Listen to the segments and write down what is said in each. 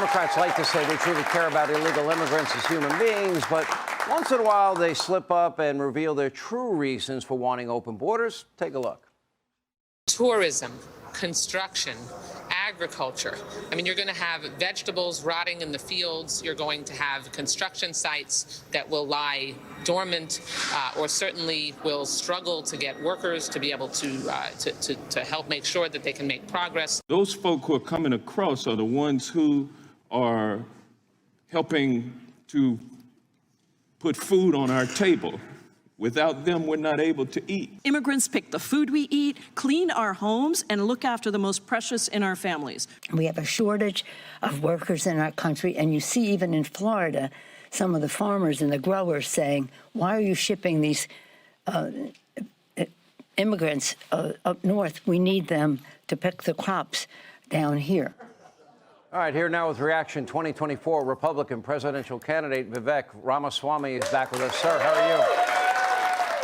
Democrats like to say they truly care about illegal immigrants as human beings, but once in a while they slip up and reveal their true reasons for wanting open borders. Take a look. Tourism, construction, agriculture. I mean, you're going to have vegetables rotting in the fields. You're going to have construction sites that will lie dormant or certainly will struggle to get workers to be able to help make sure that they can make progress. Those folk who are coming across are the ones who are helping to put food on our table. Without them, we're not able to eat. Immigrants pick the food we eat, clean our homes, and look after the most precious in our families. We have a shortage of workers in our country, and you see even in Florida, some of the farmers and the growers saying, why are you shipping these immigrants up north? We need them to pick the crops down here. All right, here now with Reaction 2024, Republican presidential candidate Vivek Ramaswamy is back with us. Sir, how are you?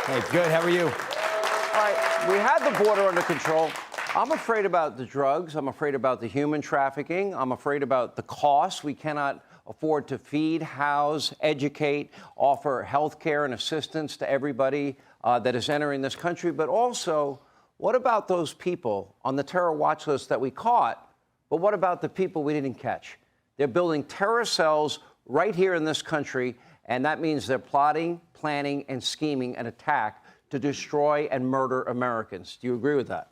Hey, good. How are you? All right, we had the border under control. I'm afraid about the drugs. I'm afraid about the human trafficking. I'm afraid about the cost. We cannot afford to feed, house, educate, offer health care and assistance to everybody that is entering this country. But also, what about those people on the terror watch list that we caught? But what about the people we didn't catch? They're building terror cells right here in this country, and that means they're plotting, planning, and scheming an attack to destroy and murder Americans. Do you agree with that?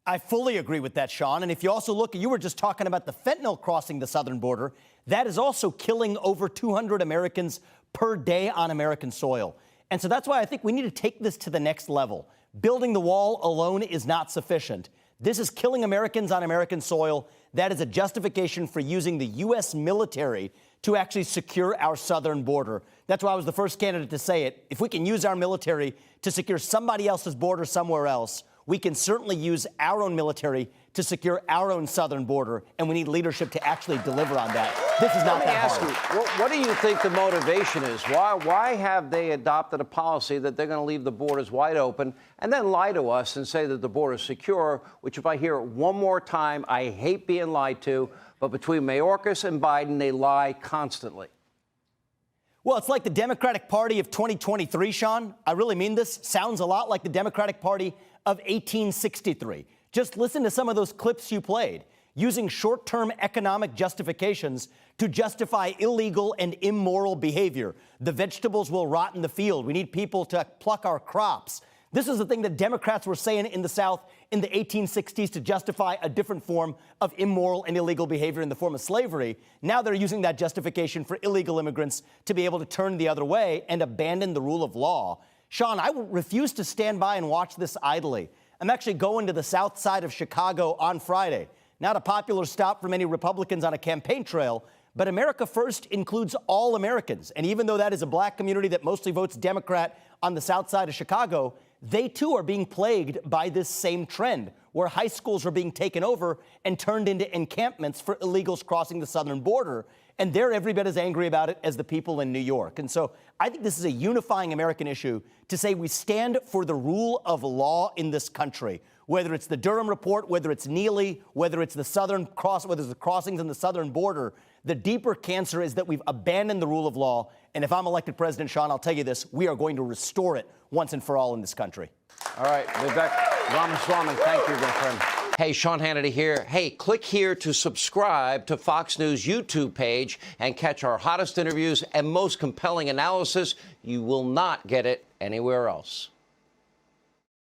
I fully agree with that, Sean. And if you also look, you were just talking about the fentanyl crossing the southern border. That is also killing over 200 Americans per day on American soil. And so that's why I think we need to take this to the next level. Building the wall alone is not sufficient. This is killing Americans on American soil. That is a justification for using the U.S. military to actually secure our southern border. That's why I was the first candidate to say it. If we can use our military to secure somebody else's border somewhere else, we can certainly use our own military to secure our own southern border, and we need leadership to actually deliver on that. This is not that hard. Let me ask you, what do you think the motivation is? Why have they adopted a policy that they're going to leave the borders wide open and then lie to us and say that the border is secure, which if I hear it one more time, I hate being lied to, but between Mayorkas and Biden, they lie constantly. Well, it's like the Democratic Party of 2023, Sean. I really mean this. Sounds a lot like the Democratic Party of 1863. Just listen to some of those clips you played, using short-term economic justifications to justify illegal and immoral behavior. The vegetables will rot in the field. We need people to pluck our crops. This is the thing that Democrats were saying in the South in the 1860s to justify a different form of immoral and illegal behavior in the form of slavery. Now they're using that justification for illegal immigrants to be able to turn the other way and abandon the rule of law. Sean, I refuse to stand by and watch this idly. I'm actually going to the south side of Chicago on Friday. Not a popular stop for many Republicans on a campaign trail, but America First includes all Americans. And even though that is a black community that mostly votes Democrat on the south side of Chicago, they too are being plagued by this same trend, where high schools are being taken over and turned into encampments for illegals crossing the southern border. And they're every bit as angry about it as the people in New York. And so I think this is a unifying American issue to say we stand for the rule of law in this country, whether it's the Durham report, whether it's Neely, whether it's the whether it's the crossings in the southern border. The deeper cancer is that we've abandoned the rule of law. And if I'm elected president, Sean, I'll tell you this, we are going to restore it once and for all in this country. All right, Vivek Ramaswamy, thank you, my friend. Hey, Sean Hannity here. Hey, click here to subscribe to Fox News YouTube page and catch our hottest interviews and most compelling analysis. You will not get it anywhere else.